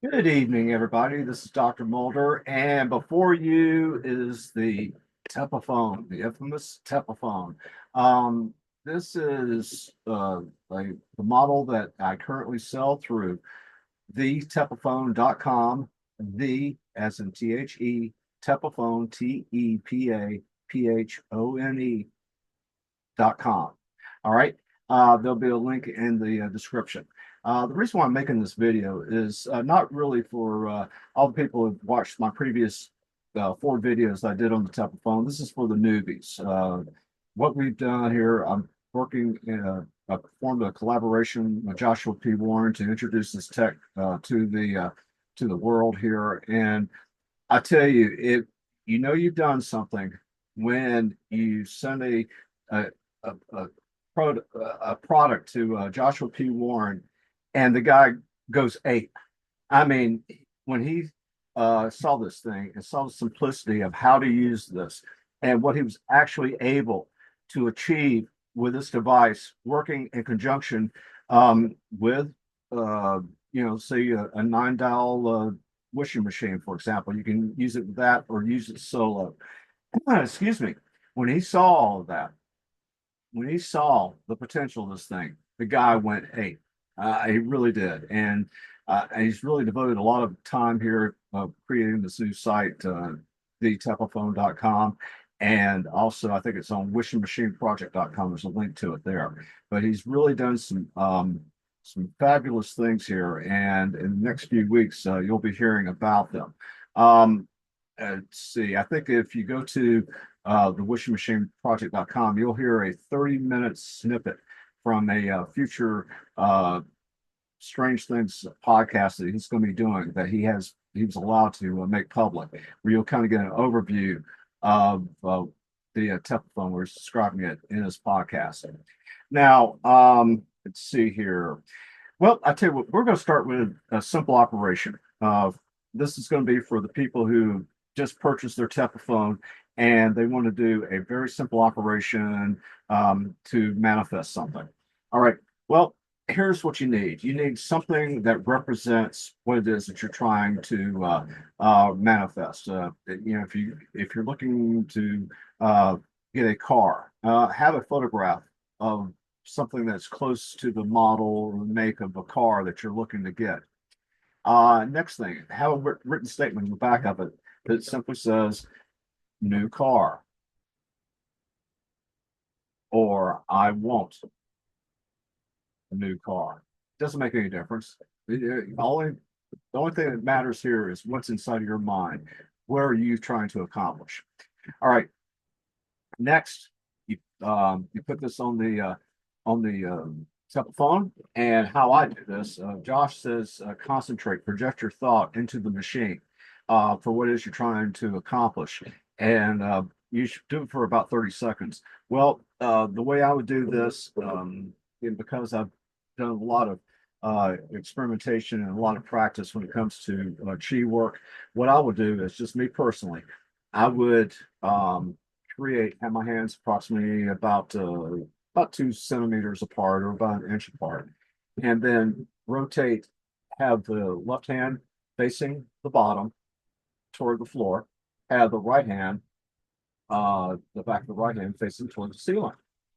Good evening, everybody. This is Dr. Mulder, and before you is the tepaphone, the infamous tepaphone. Um, this is like the model that I currently sell through thetepaphone.com, the as in THE, tepaphone, tepaphone.com. All right. There'll be a link in the description. The reason why I'm making this video is not really for all the people who've watched my previous four videos I did on the telephone. This is for the newbies. What we've done here, I'm working in I formed a collaboration with Joshua P. Warren to introduce this tech to the world here. And I tell you, if you know you've done something when you send a, a, a product to Joshua P. Warren, and the guy goes ape. I mean, when he saw this thing and saw the simplicity of how to use this and what he was actually able to achieve with this device, working in conjunction with, say a 9 dial wishing machine, for example. You can use it with that or use it solo. Excuse me. When he saw all of that, when he saw the potential of this thing, the guy went, "Hey, he really did," and he's really devoted a lot of time here creating this new site, thetepaphone.com, and also I think it's on wishingmachineproject.com. There's a link to it there, but he's really done some fabulous things here, and in the next few weeks you'll be hearing about them. Um, let's see. I think if you go to the wishingmachineproject.com, you'll hear a 30-minute snippet from a future Strange Things podcast that he's going to be doing that he was allowed to make public, where you'll kind of get an overview of the telephone where he's describing it in his podcast. Now, let's see here. Well, I tell you what, we're going to start with a simple operation. This is going to be for the people who just purchased their Tepaphone and they want to do a very simple operation to manifest something. All right. Well, here's what you need. You need something that represents what it is that you're trying to manifest. If you're looking to get a car, have a photograph of something that's close to the model or make of a car that you're looking to get. Next thing, have a written statement in the back of it that simply says "new car" or "I want a new car." Doesn't make any difference. The only thing that matters here is what's inside of your mind. What are you trying to accomplish? All right. Next, you put this on the telephone, and how I do this. Josh says, concentrate, project your thought into the machine for what it is you're trying to accomplish, and you should do it for about 30 seconds. Well, the way I would do this, because I've done a lot of experimentation and a lot of practice when it comes to chi work, what I would do is just me personally. I would have my hands approximately about 2 centimeters apart or about an inch apart, and then rotate. Have the left hand facing the bottom toward the floor. Have the right hand, the back of the right hand facing toward the ceiling.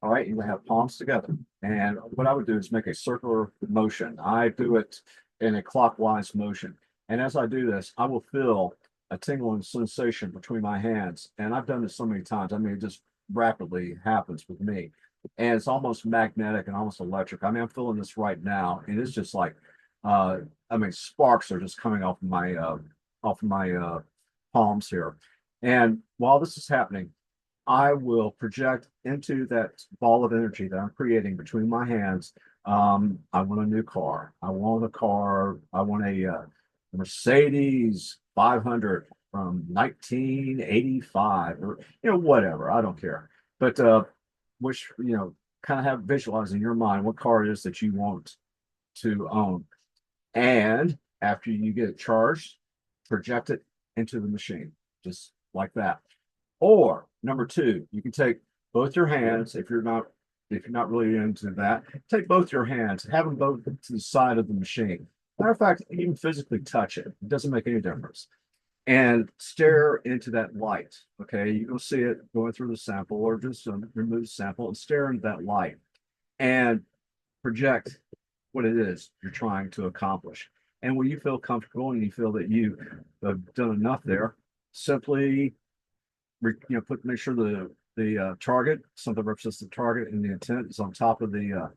All right, you have palms together. And what I would do is make a circular motion. I do it in a clockwise motion. And as I do this, I will feel a tingling sensation between my hands. And I've done this so many times. I mean, it just rapidly happens with me. And it's almost magnetic and almost electric. I mean, I'm feeling this right now. And it's just like, sparks are just coming off of my palms here. And while this is happening, I will project into that ball of energy that I'm creating between my hands. I want a new car. I want a car. I want a Mercedes 500 from 1985 or, whatever. I don't care. But, which, kind of have visualize in your mind what car it is that you want to own. And after you get it charged, project it into the machine, just like that. Or number two, you can take both your hands if you're not really into that, take both your hands, have them both to the side of the machine, Matter of fact, even physically touch it. It doesn't make any difference. And stare into that light. Okay, you will see it going through the sample, or just remove the sample and stare into that light and project what it is you're trying to accomplish. And when you feel comfortable and you feel that you have done enough there, simply put make sure the target, something represents the target and the intent is on top of the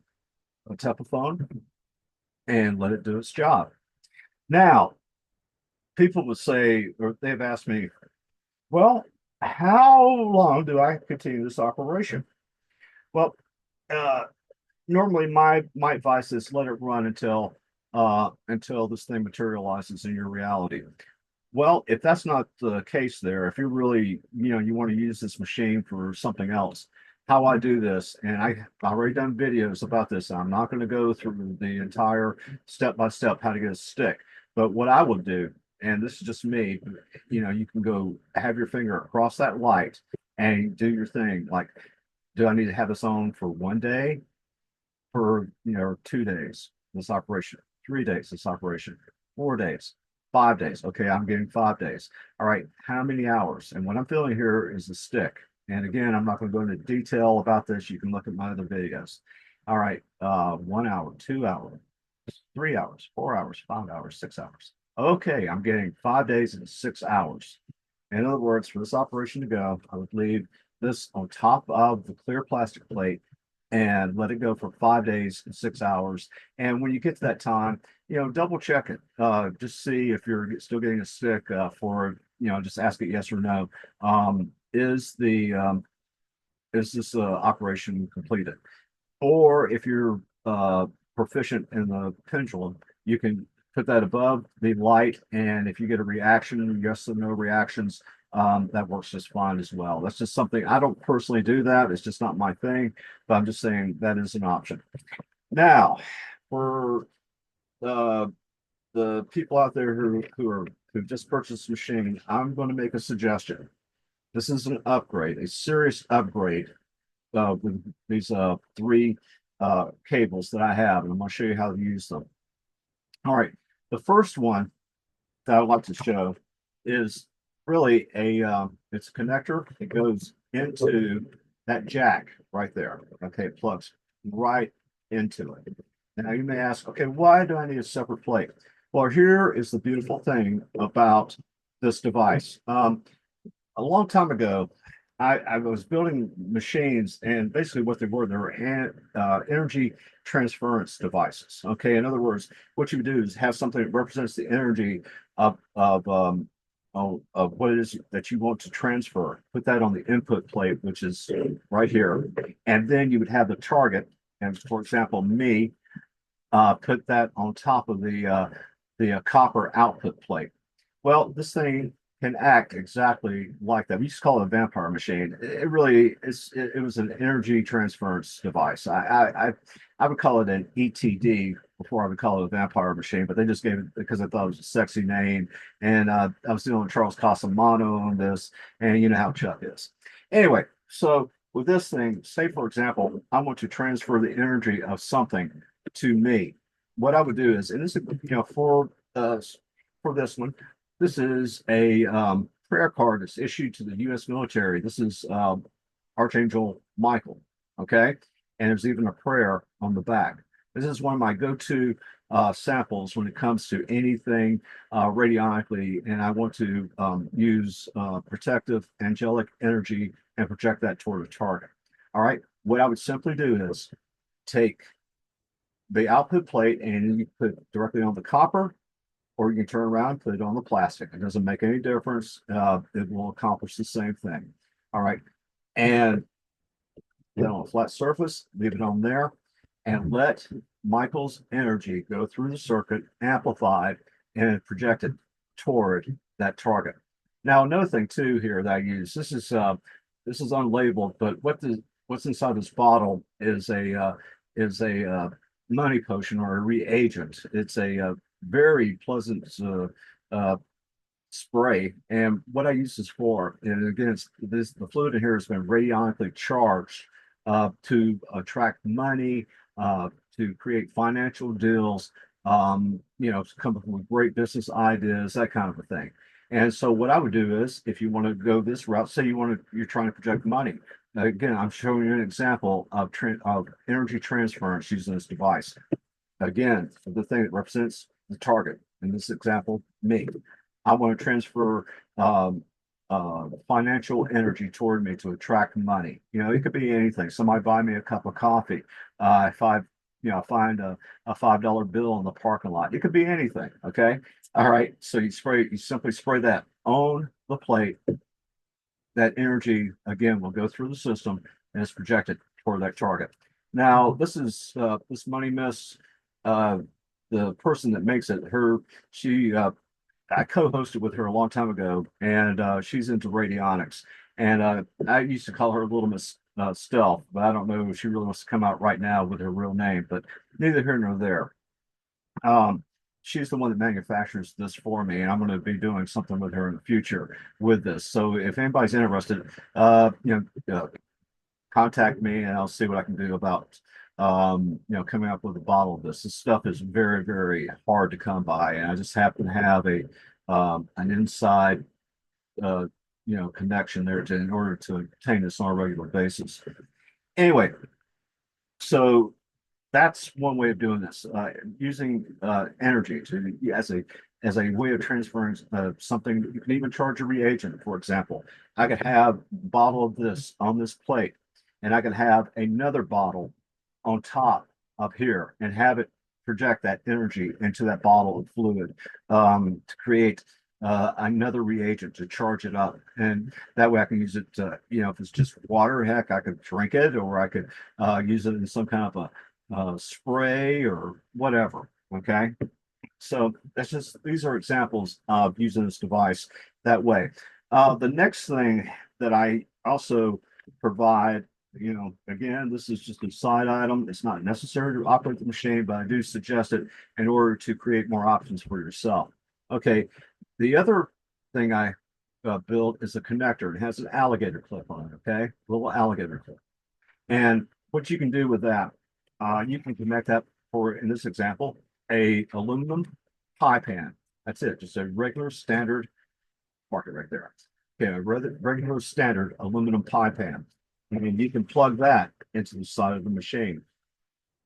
tepaphone, and let it do its job. Now, people would say, or they've asked me, well, how long do I continue this operation? Well, uh, normally my advice is let it run until this thing materializes in your reality. Well, if that's not the case there, if you're really, you want to use this machine for something else, how I do this, and I've already done videos about this. I'm not going to go through the entire step by step how to get a stick, but what I will do, and this is just me, you can go have your finger across that light and do your thing. Like, do I need to have this on for 1 day, for 2 days, this operation, 3 days, this operation, 4 days, 5 days. Okay, I'm getting 5 days. All right, how many hours? And what I'm feeling here is the stick. And again, I'm not going to go into detail about this. You can look at my other videos. All right, 1 hour, 2 hours, 3 hours, 4 hours, 5 hours, 6 hours. Okay, I'm getting 5 days and 6 hours. In other words, for this operation to go, I would leave this on top of the clear plastic plate and let it go for 5 days and 6 hours. And when you get to that time, double check it. Just see if you're still getting a stick just ask it yes or no. Is the is this operation completed? Or if you're proficient in the pendulum, you can put that above the light, and if you get a reaction, yes or no reactions, that works just fine as well. That's just something I don't personally do that. It's just not my thing, but I'm just saying that is an option. Now, for uh, the people out there who just purchased a machine, I'm going to make a suggestion. This is an upgrade, a serious upgrade with these three cables that I have, and I'm going to show you how to use them. All right, the first one that I would like to show is really it's a connector. It goes into that jack right there. Okay, it plugs right into it. Now you may ask, okay, why do I need a separate plate? Well, here is the beautiful thing about this device. A long time ago, I was building machines, and basically what they were energy transference devices. Okay, in other words, what you do is have something that represents the energy of what it is that you want to transfer. Put that on the input plate, which is right here, and then you would have the target. And for example, me, put that on top of the copper output plate. Well, this thing can act exactly like that. We used to call it a vampire machine. It really is. It was an energy transference device. I would call it an ETD before I would call it a vampire machine, but they just gave it because I thought it was a sexy name. And I was dealing with Charles Casamano on this, and you know how Chuck is. Anyway, so with this thing, say for example, I want to transfer the energy of something to me. What I would do is, and this is for this one, this is a prayer card that's issued to the U.S. military. This is Archangel Michael, okay? And there's even a prayer on the back. This is one of my go-to samples when it comes to anything radionically, and I want to use protective angelic energy and project that toward a target. All right, what I would simply do is take the output plate and you put it directly on the copper, or you can turn around and put it on the plastic. It doesn't make any difference. It will accomplish the same thing. All right. And then on a flat surface, leave it on there and let Michael's energy go through the circuit, amplified, and projected toward that target. Now, another thing too here that I use, this is unlabeled, but what's inside this bottle is a money potion or a reagent. It's a very pleasant uh, spray. And what I use this for, and again, the fluid in here has been radionically charged to attract money, to create financial deals, come up with great business ideas, that kind of a thing. And so what I would do is, if you want to go this route, say you're trying to project money. Again, I'm showing you an example of energy transference using this device. Again, the thing that represents the target, in this example, me. I want to transfer um, financial energy toward me to attract money. It could be anything. Somebody buy me a cup of coffee. If I, find a $5 bill in the parking lot. It could be anything. Okay. All right. So you simply spray that on the plate. That energy again will go through the system and is projected toward that target. Now, this money mist. Uh, the person that makes it, she I co-hosted with her a long time ago, and she's into radionics. And I used to call her Little Miss Stealth, but I don't know if she really wants to come out right now with her real name. But neither here nor there. Um, she's the one that manufactures this for me, and I'm going to be doing something with her in the future with this. So if anybody's interested, contact me, and I'll see what I can do about coming up with a bottle of this. This stuff is very, very hard to come by, and I just happen to have an inside uh, connection there in order to obtain this on a regular basis. Anyway, so that's one way of doing this, using energy as a way of transferring something. You can even charge a reagent. For example, I could have a bottle of this on this plate, and I could have another bottle on top up here and have it project that energy into that bottle of fluid to create another reagent to charge it up. And that way I can use it, if it's just water, heck, I could drink it, or I could use it in some kind of a spray or whatever. Okay. So these are examples of using this device that way. The next thing that I also provide, again, this is just a side item. It's not necessary to operate the machine, but I do suggest it in order to create more options for yourself. Okay. The other thing I built is a connector. It has an alligator clip on it. Okay. Little alligator clip. And what you can do with that, you can connect that for, in this example, a aluminum pie pan. That's it, just a regular standard, mark it right there. Okay, a regular standard aluminum pie pan. And you can plug that into the side of the machine.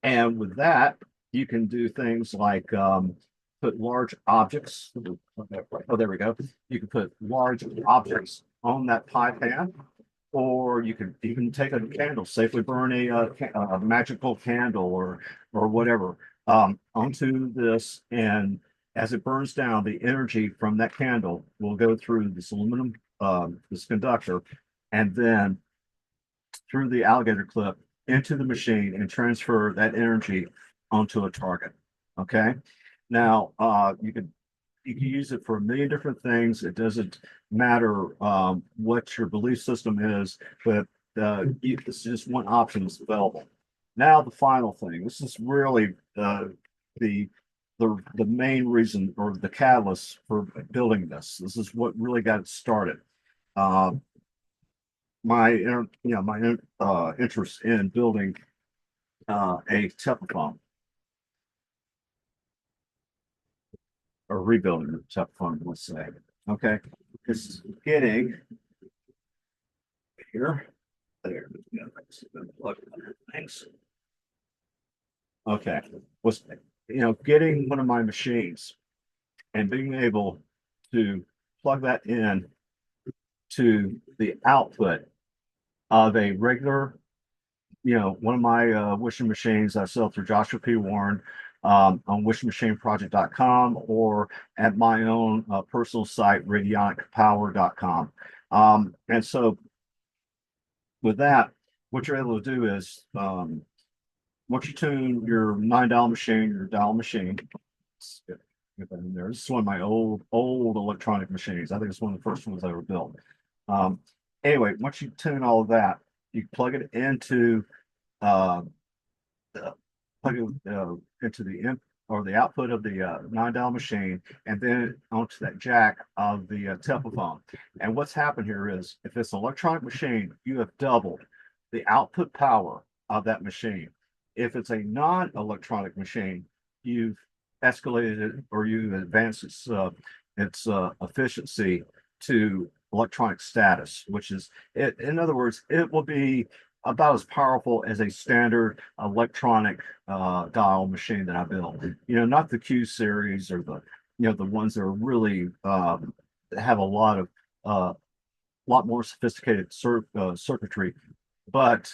And with that, you can do things like put large objects. Oh, there we go. You can put large objects on that pie pan, or you can even take a candle, safely burn a magical candle or whatever onto this, and as it burns down, the energy from that candle will go through this aluminum this conductor, and then through the alligator clip into the machine and transfer that energy onto a target. Okay. Now you can use it for a million different things. It doesn't matter what your belief system is, but this is just one option that's available. Now, the final thing. This is really the the main reason or the catalyst for building this. This is what really got it started. Uh, my interest in building a tepaphone or rebuilding the tepaphone, let's say. Okay, this is getting here. There. Thanks. Okay. Was getting one of my machines and being able to plug that in to the output of a regular, one of my wishing machines I sell through Joshua P. Warren on wishmachineproject.com or at my own personal site, radionicpower.com. And so with that, what you're able to do is once you tune your $9 machine, your dial machine, get that in there. This is one of my old electronic machines. I think it's one of the first ones I ever built. Um, anyway, once you tune all of that, you plug it into uh, plug it into the in or the output of the $9 machine, and then onto that jack of the tepaphone. And what's happened here is, if it's an electronic machine, you have doubled the output power of that machine. If it's a non-electronic machine, you've escalated it or you advance its efficiency to electronic status, which is it. In other words, it will be about as powerful as a standard electronic dial machine that I built. Not the Q series or the ones that are really have a lot more sophisticated circuitry, but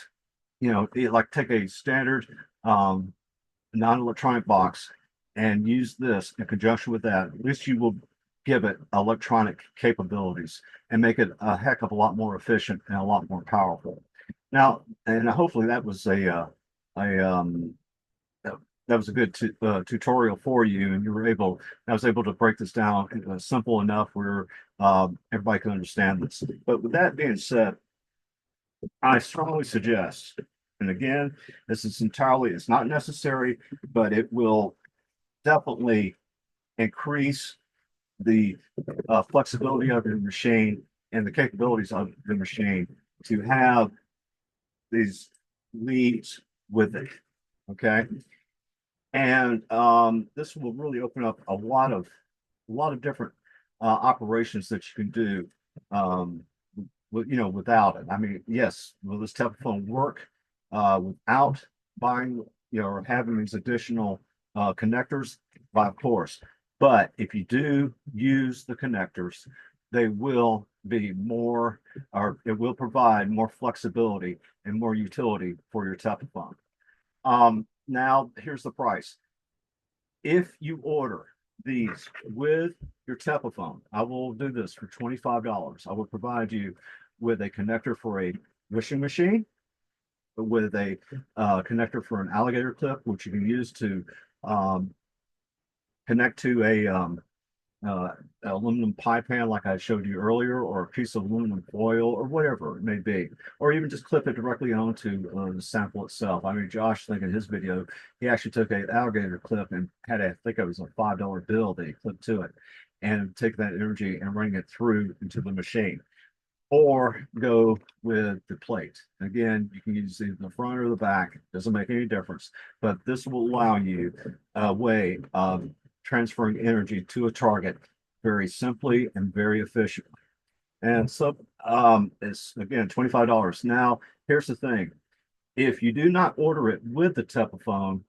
like take a standard um, non-electronic box and use this in conjunction with that. At least you will give it electronic capabilities and make it a heck of a lot more efficient and a lot more powerful. Now, and hopefully a that, that was a good tutorial for you, and I was able to break this down simple enough where everybody can understand this. But with that being said, I strongly suggest, and again, it's not necessary, but it will definitely increase the flexibility of your machine and the capabilities of the machine to have these leads with it. Okay. And this will really open up a lot of different operations that you can do without it. I mean, yes, will this telephone work without buying, or having these additional connectors? By of course. But if you do use the connectors, they will be more, or it will provide more flexibility and more utility for your telephone. Now here's the price. If you order these with your tepaphone, I will do this for $25. I will provide you with a connector for a wishing machine, with a connector for an alligator clip, which you can use to connect to a aluminum pie pan like I showed you earlier, or a piece of aluminum foil, or whatever it may be, or even just clip it directly onto the sample itself. I mean, Josh, I think in his video, he actually took an alligator clip and had I think it was a $5 bill that he clipped to it, and take that energy and running it through into the machine. Or go with the plate. Again, you can use either the front or the back, doesn't make any difference, but this will allow you a way of transferring energy to a target very simply and very efficiently. And so it's again $25. Now, here's the thing. If you do not order it with the tepaphone,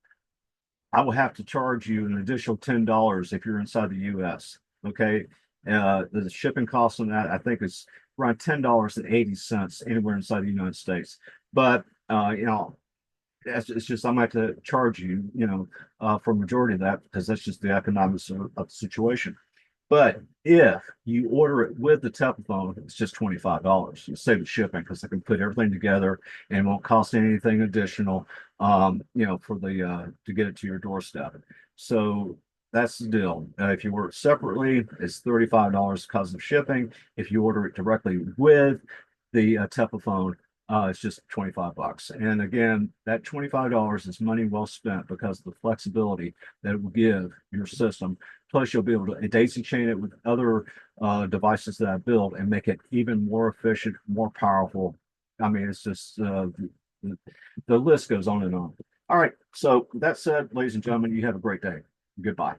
I will have to charge you an additional $10 if you're inside the US. Okay. The shipping cost on that, I think, is around $10.80 anywhere inside the United States. But it's just I'm going to have to charge you, for a majority of that, because that's just the economics of the situation. But if you order it with the telephone, it's just $25. You save the shipping because I can put everything together and won't cost anything additional, for the to get it to your doorstep. So that's the deal. If you order it separately, it's $35 because of shipping. If you order it directly with the telephone, it's just 25 bucks. And again, that $25 is money well spent because of the flexibility that it will give your system. Plus, you'll be able to daisy chain it with other devices that I built and make it even more efficient, more powerful. I mean, it's just the list goes on and on. All right. So that said, ladies and gentlemen, you have a great day. Goodbye.